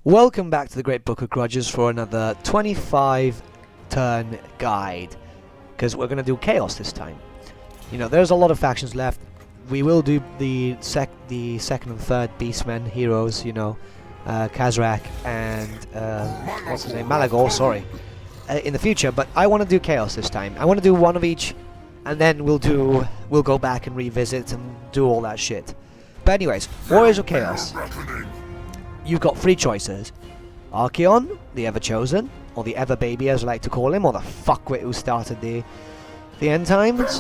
Welcome back to the Great Book of Grudges for another 25 turn guide, because we're going to do Chaos this time. You know, there's a lot of factions left. We will do the second and third Beastmen heroes, you know, Kazrak and what's his name, Malagor, sorry, in the future. But I want to do Chaos this time. I want to do one of each, and then we'll go back and revisit and do all that shit. But anyways, Warriors of Chaos. You've got three choices: Archaon, the Ever-Chosen, or the Ever-Baby as I like to call him, or the fuckwit who started the end times,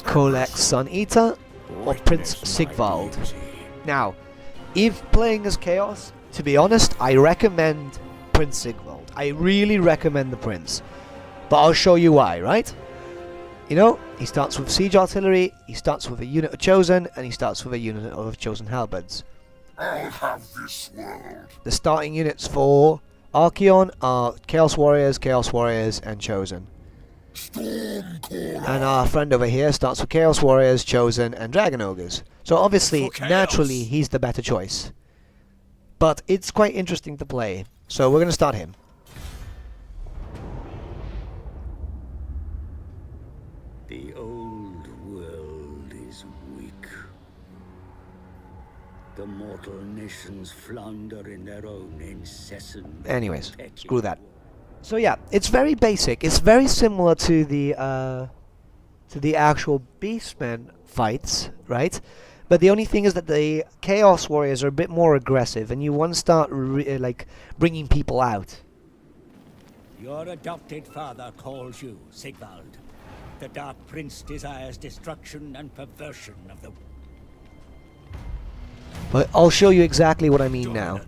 Kolek's Sun Eater, or Prince Sigvald. Now, if playing as Chaos, to be honest, I recommend Prince Sigvald. I really recommend the Prince. But I'll show you why, right? You know, he starts with Siege Artillery, he starts with a unit of Chosen, and he starts with a unit of Chosen Halberds. I'll have this world. The starting units for Archaon are Chaos Warriors, and Chosen. And our friend over here starts with Chaos Warriors, Chosen, and Dragon Ogres. So obviously, naturally, he's the better choice. But it's quite interesting to play. So we're going to start him. The old world is weak. The mortal nations flounder in their own incessant... Anyways, screw that. So yeah, it's very basic. It's very similar to the actual Beastmen fights, right? But the only thing is that the Chaos Warriors are a bit more aggressive, and you want to start like bringing people out. Your adopted father calls you, Sigvald. The Dark Prince desires destruction and perversion of the... But I'll show you exactly what I mean now.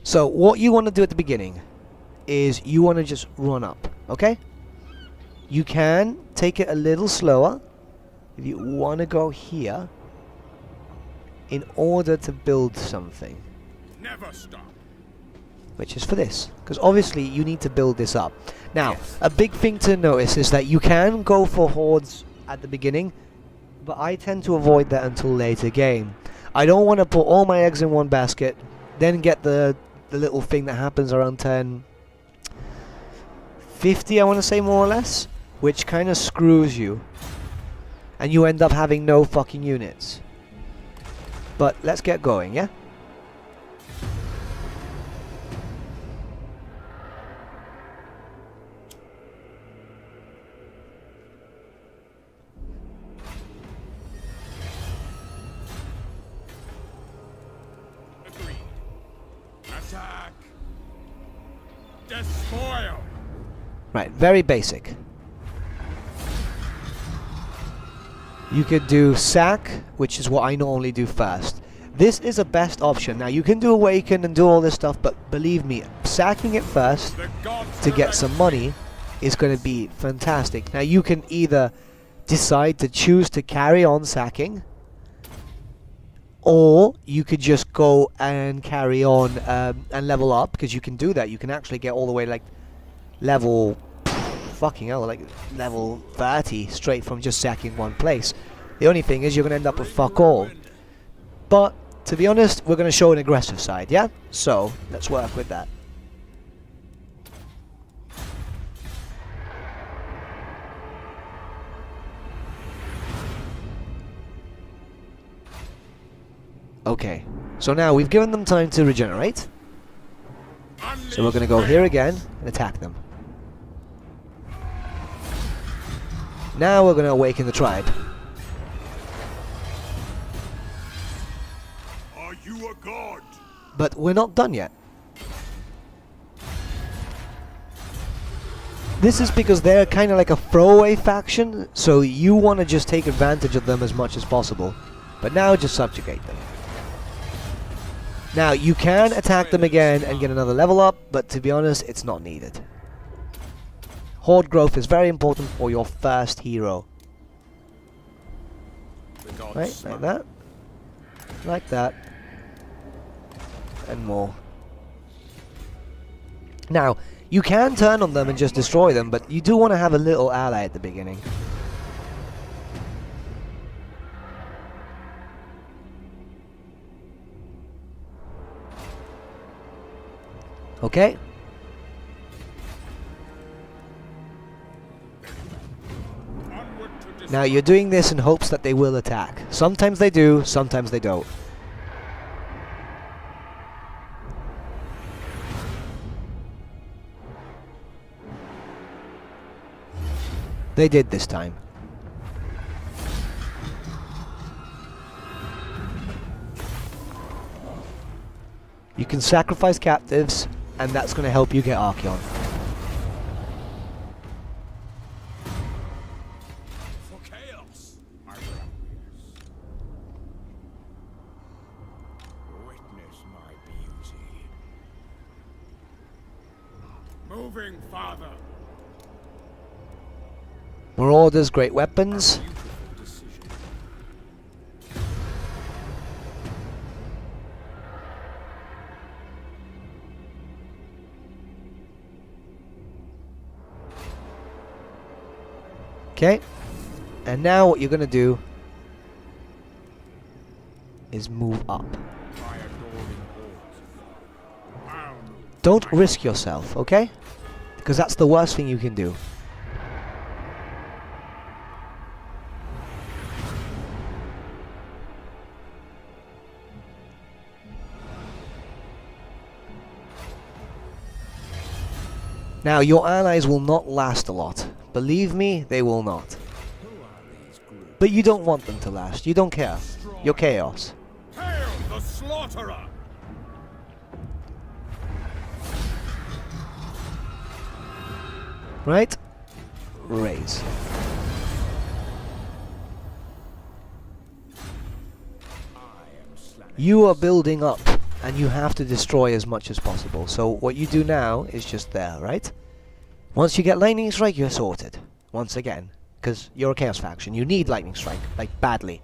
So what you want to do at the beginning is you want to just run up, okay? You can take it a little slower if you want to go here in order to build something. Never stop. Which is for this, because obviously you need to build this up. Now, a big thing to notice is that you can go for hordes at the beginning, but I tend to avoid that until later game. I don't want to put all my eggs in one basket, then get the little thing that happens around 10:50, I want to say, more or less, which kind of screws you, and you end up having no fucking units. But let's get going, yeah? Attack! Despoil! Right, very basic. You could do sack, which is what I normally do first. This is a best option. Now you can do awaken and do all this stuff, but believe me, sacking it first to get some money is going to be fantastic. Now you can either decide to choose to carry on sacking, or you could just go and carry on and level up, because you can do that. You can actually get all the way like level, fucking hell, like level 30 straight from just sacking one place. The only thing is you're going to end up with fuck all. But to be honest, we're going to show an aggressive side, yeah? So let's work with that. Okay, so now we've given them time to regenerate. So we're going to go here again and attack them. Now we're going to awaken the tribe. Are you a god? But we're not done yet. This is because they're kind of like a throwaway faction, so you want to just take advantage of them as much as possible. But now just subjugate them. Now, you can attack them again and get another level up, but to be honest, it's not needed. Horde growth is very important for your first hero. Right, like that. Like that. And more. Now, you can turn on them and just destroy them, but you do want to have a little ally at the beginning. Okay? Onward to Now you're doing this in hopes that they will attack. Sometimes they do, sometimes they don't. They did this time. You can sacrifice captives, and that's going to help you get Archeon. for chaos. I will. Witness my beauty. Moving, father. More orders, great weapons. Beautiful decision. Okay. And now what you're going to do is move up. My adoring horse. I'll move. Don't risk yourself, okay? Because that's the worst thing you can do. Now, your allies will not last a lot. Believe me, they will not. But you don't want them to last. You don't care. You're Chaos. Hail the slaughterer! Right? Raise. You are building up, and you have to destroy as much as possible. So what you do now is just there, right? Once you get Lightning Strike, you're sorted. Once again. Because you're a Chaos faction. You need Lightning Strike. Like, badly.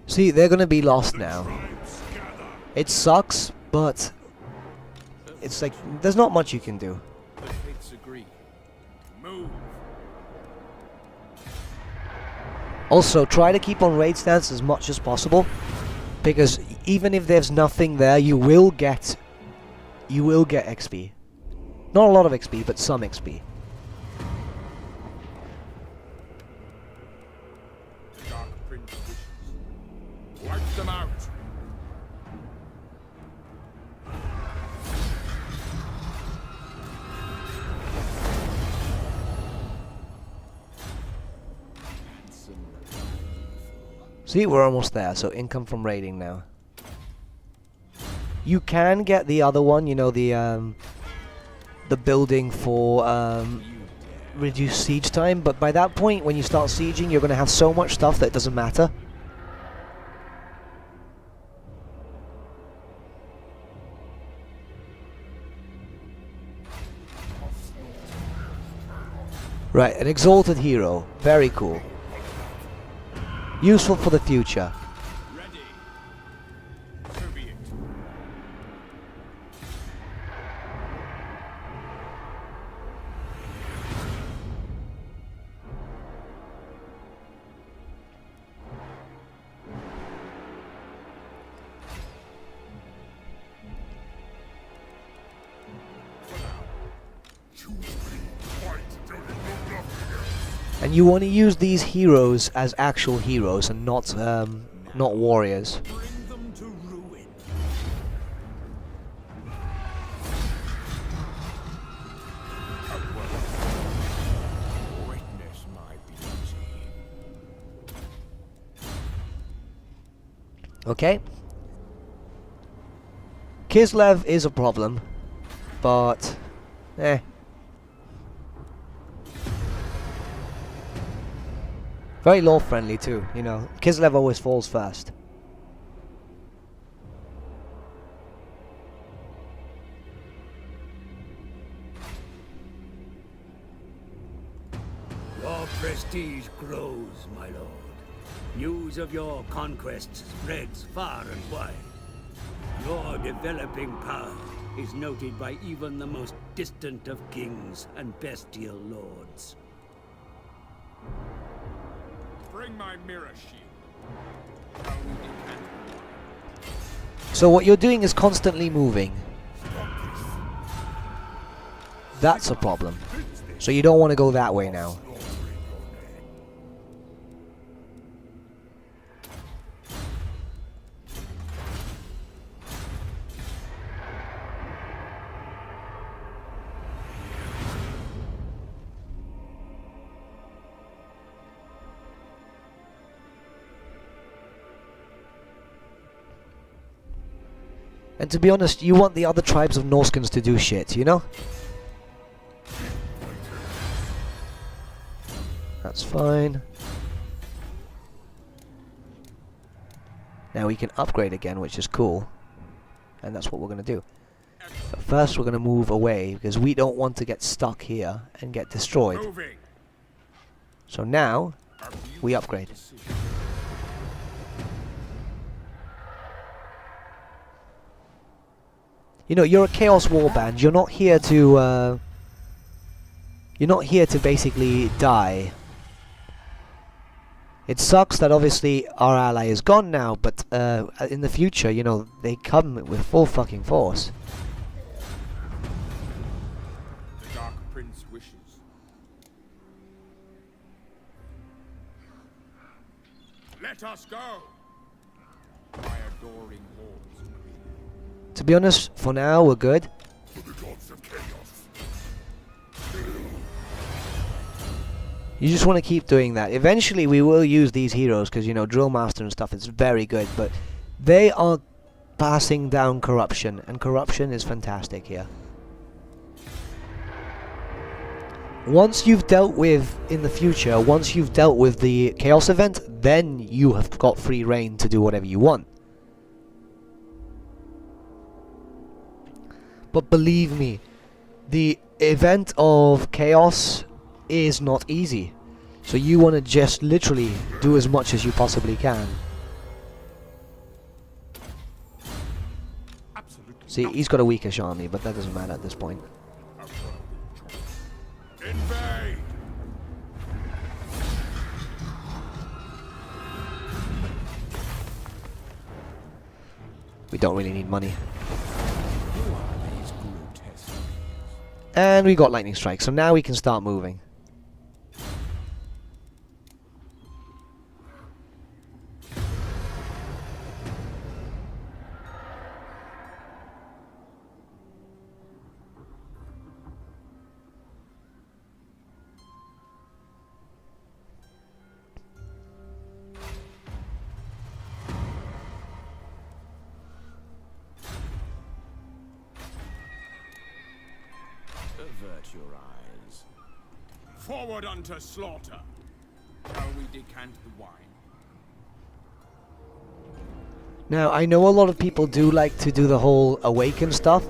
See, they're gonna be lost now. It sucks, but it's like, there's not much you can do. The fates agree. Move. Also, try to keep on raid stance as much as possible, because even if there's nothing there, you will get XP. Not a lot of XP, but some XP. Dark Prince wishes. Wipe them out. See, we're almost there, so income from raiding now. You can get the other one, you know, the building for reduced siege time, but by that point, when you start sieging, you're going to have so much stuff that it doesn't matter. Right, an exalted hero. Very cool. Useful for the future. Ready. So be it. And you want to use these heroes as actual heroes and not warriors. Bring them to ruin. Witness my beauty. Okay? Kislev is a problem, but very law friendly too, you know. Kislev always falls first. Your prestige grows, my lord. News of your conquests spreads far and wide. Your developing power is noted by even the most distant of kings and bestial lords. Bring my mirror shield. How we decant the wine. So what you're doing is constantly moving. That's a problem. So you don't want to go that way now. And to be honest, you want the other tribes of Norskins to do shit, you know? That's fine. Now we can upgrade again, which is cool. And that's what we're going to do. But first we're going to move away, because we don't want to get stuck here and get destroyed. Moving. So now, we upgrade. You know, you're a Chaos Warband. You're not here to basically die. It sucks that obviously our ally is gone now, but in the future, you know, they come with full fucking force. The Dark Prince wishes. Let us go. My adoring hordes agree. To be honest, for now, we're good. For the gods of chaos. You just want to keep doing that. Eventually, we will use these heroes, because, you know, Drill Master and stuff is very good, but they are passing down corruption, and corruption is fantastic here. Once you've dealt with, in the future, once you've dealt with the Chaos event, then you have got free reign to do whatever you want. But believe me, the event of Chaos is not easy. So you want to just literally do as much as you possibly can. Absolutely. See, he's got a weakish army, but that doesn't matter at this point. Invade. We don't really need money. And we got lightning strike, so now we can start moving. Avert your eyes. Forward unto slaughter. Shall we decant the wine? Now, I know a lot of people do like to do the whole Awaken stuff,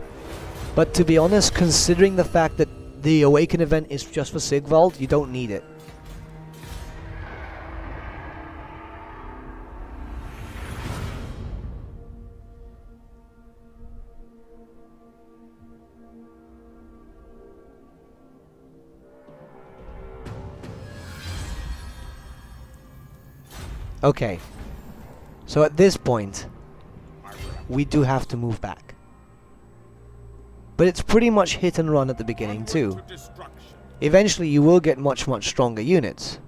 but to be honest, considering the fact that the Awaken event is just for Sigvald, you don't need it. Okay, so at this point, we do have to move back. But it's pretty much hit and run at the beginning too. Eventually you will get much stronger units.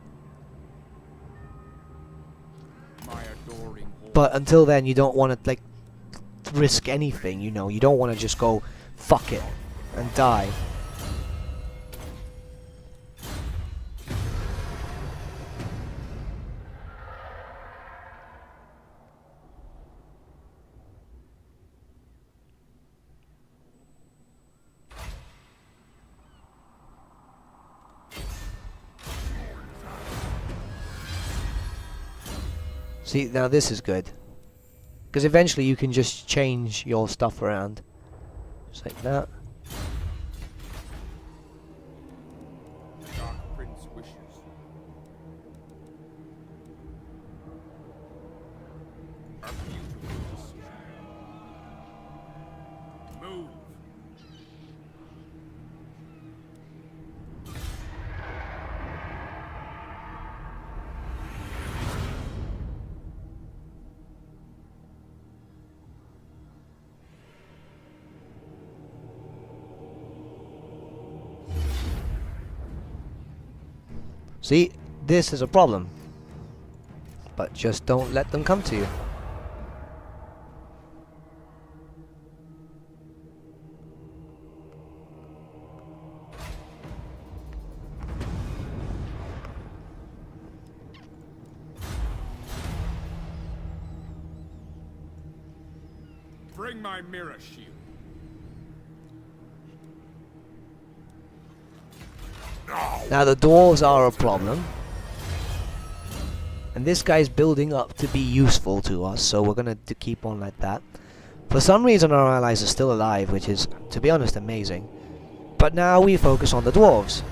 But until then you don't want to like risk anything, you know. You don't want to just go fuck it and die. See, now this is good. Because eventually you can just change your stuff around. Just like that. Dark Prince wishes. See, this is a problem. But just don't let them come to you. Bring my mirror shield. Now the dwarves are a problem. And this guy's building up to be useful to us, so we're gonna keep on like that. For some reason our allies are still alive, which is, to be honest, amazing. But now we focus on the dwarves.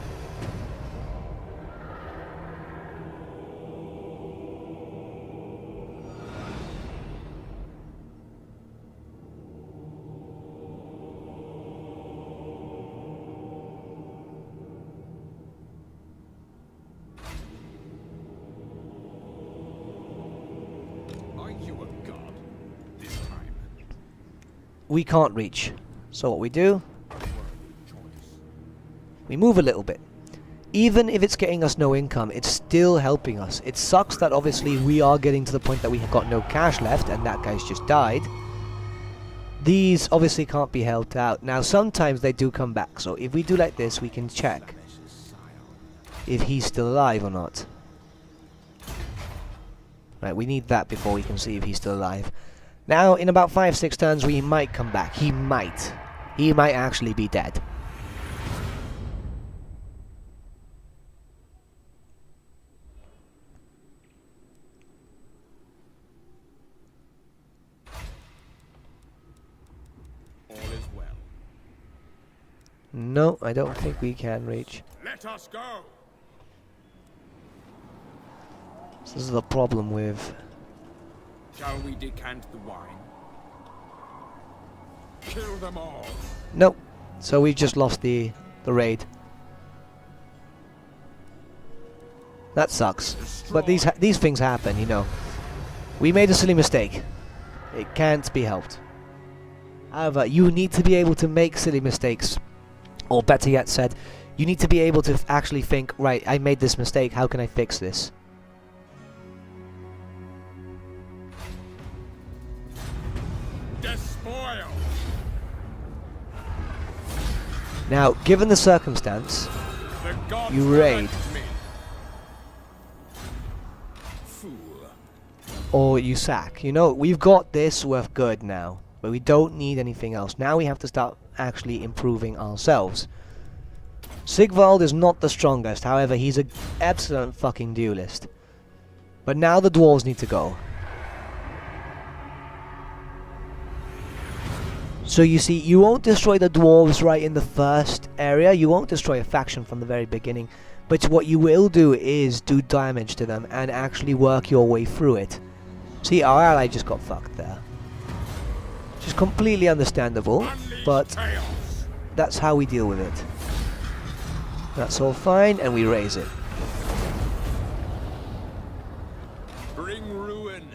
We can't reach. So what we do, we move a little bit. Even if it's getting us no income, it's still helping us. It sucks that obviously we are getting to the point that we have got no cash left and that guy's just died. These obviously can't be helped out. Now sometimes they do come back, so if we do like this we can check if he's still alive or not. Right, we need that before we can see if he's still alive. Now, in about 5-6 turns, we might come back. He might. He might actually be dead. All is well. No, I don't think we can reach. Let us go. This is the problem with... Shall we decant the wine? Kill them all. Nope. So we've just lost the raid. That sucks. But these things happen, you know. We made a silly mistake. It can't be helped. However, you need to be able to make silly mistakes. Or better yet said, you need to be able to actually think, right, I made this mistake, how can I fix this? Despoil. Now, given the circumstance, The gods you raid. protect me. Fool. Or you sack. You know, we've got this, we're good now. But we don't need anything else. Now we have to start actually improving ourselves. Sigvald is not the strongest, however, he's an excellent fucking duelist. But now the dwarves need to go. So you see, you won't destroy the dwarves right in the first area, you won't destroy a faction from the very beginning, but what you will do is do damage to them and actually work your way through it. See, our ally just got fucked there. Which is completely understandable, but Chaos. that's how we deal with it. That's all fine, and we raise it. Bring ruin.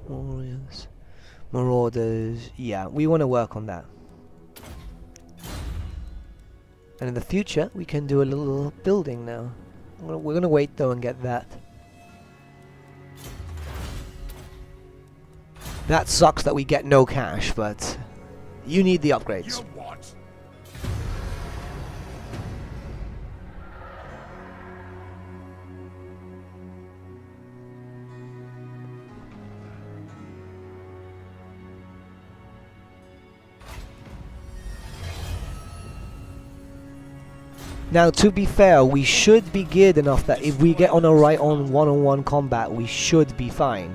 Warriors. Marauders. Yeah, we want to work on that. And in the future, we can do a little building now. We're gonna wait though and get that. That sucks that we get no cash, but you need the upgrades. You what? Now, to be fair, we should be geared enough that if we get on a right on one-on-one combat, we should be fine.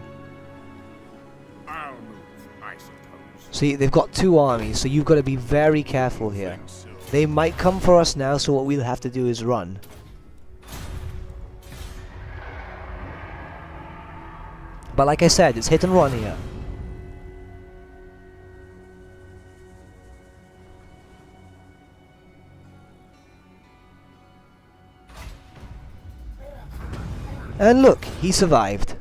I'll move, I suppose. See, they've got two armies, so you've got to be very careful here. Think so. They might come for us now, so what we'll have to do is run. But like I said, it's hit and run here. And look, he survived.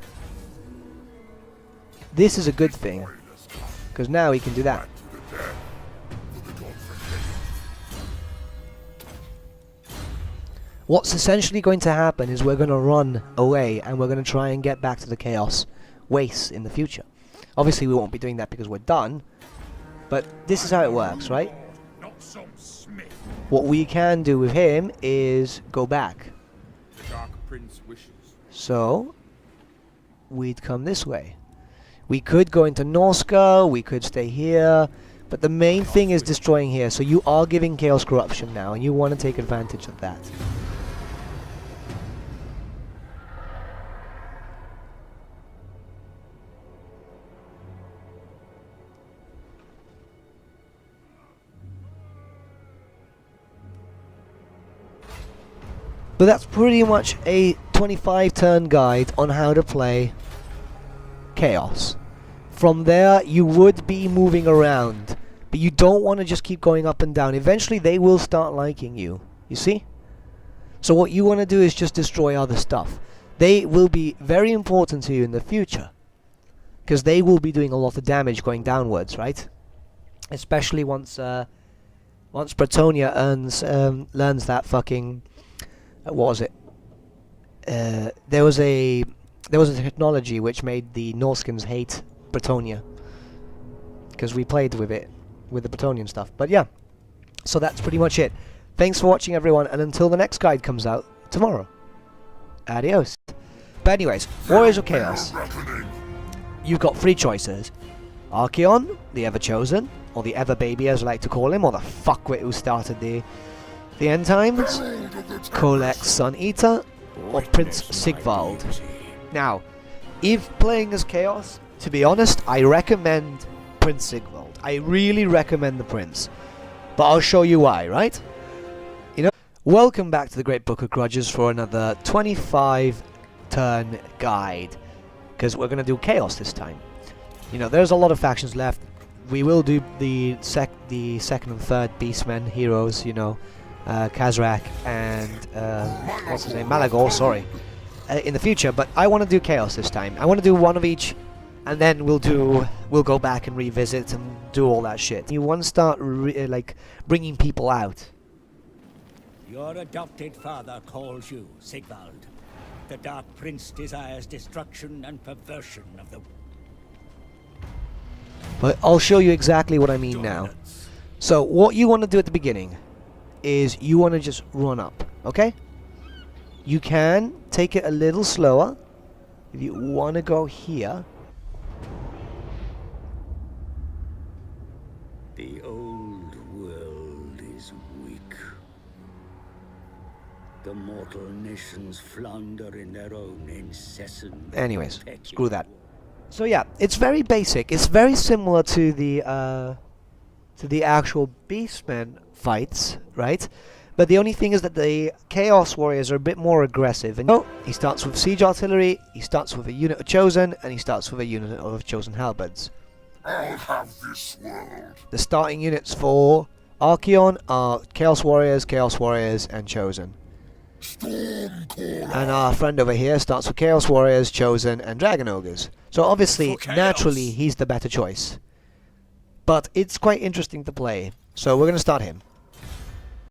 This is a good thing, because now he can do that. What's essentially going to happen is we're going to run away and we're going to try and get back to the Chaos wastes in the future. Obviously we won't be doing that because we're done, but this is how it works, right? Not some smith. What we can do with him is go back. The Dark Prince wishes. So we'd come this way. We could go into Norska, we could stay here, but the main thing is destroying here. So you are giving Chaos Corruption now, and you want to take advantage of that. But that's pretty much a 25 turn guide on how to play Chaos. From there, you would be moving around, but you don't want to just keep going up and down. Eventually, they will start liking you. You see? So what you want to do is just destroy other stuff. They will be very important to you in the future, because they will be doing a lot of damage going downwards, right? Especially once Bretonia learns that fucking... what was it? There was a technology which made the Norskins hate Bretonia, because we played with it, with the Bretonian stuff. But yeah, so that's pretty much it. Thanks for watching, everyone, and until the next guide comes out tomorrow, adios. But anyways, Warriors of Chaos. You've got three choices: Archaon, the Ever-Chosen, or the Ever-Baby as I like to call him, or the fuckwit who started the end times, Kolek's Sun Eater, or Prince Sigvald. Now, if playing as Chaos, to be honest, I recommend Prince Sigvald. I really recommend the Prince. But I'll show you why, right? You know, welcome back to the Great Book of Grudges for another 25 turn guide, because we're going to do Chaos this time. You know, there's a lot of factions left. We will do the second and third Beastmen heroes, you know, Kazrak and what's his name, Malagor, sorry, in the future. But I want to do Chaos this time. I want to do one of each, and then we'll go back and revisit and do all that shit. You want to start like bringing people out. Your adopted father calls you, Sigvald. The Dark Prince desires destruction and perversion of the... But I'll show you exactly what I mean now. So what you want to do at the beginning is you want to just run up, okay? You can take it a little slower if you want to go here. The old world is weak. The mortal nations flounder in their own incessant... Anyways, screw that. So yeah, it's very basic. It's very similar to the actual Beastmen fights, right? But the only thing is that the Chaos Warriors are a bit more aggressive. And he starts with Siege Artillery, he starts with a unit of Chosen, and he starts with a unit of Chosen Halberds. I'll have this world. The starting units for Archaon are Chaos Warriors, and Chosen. And our friend over here starts with Chaos Warriors, Chosen, and Dragon Ogres. So obviously, naturally, he's the better choice. But it's quite interesting to play. So we're going to start him.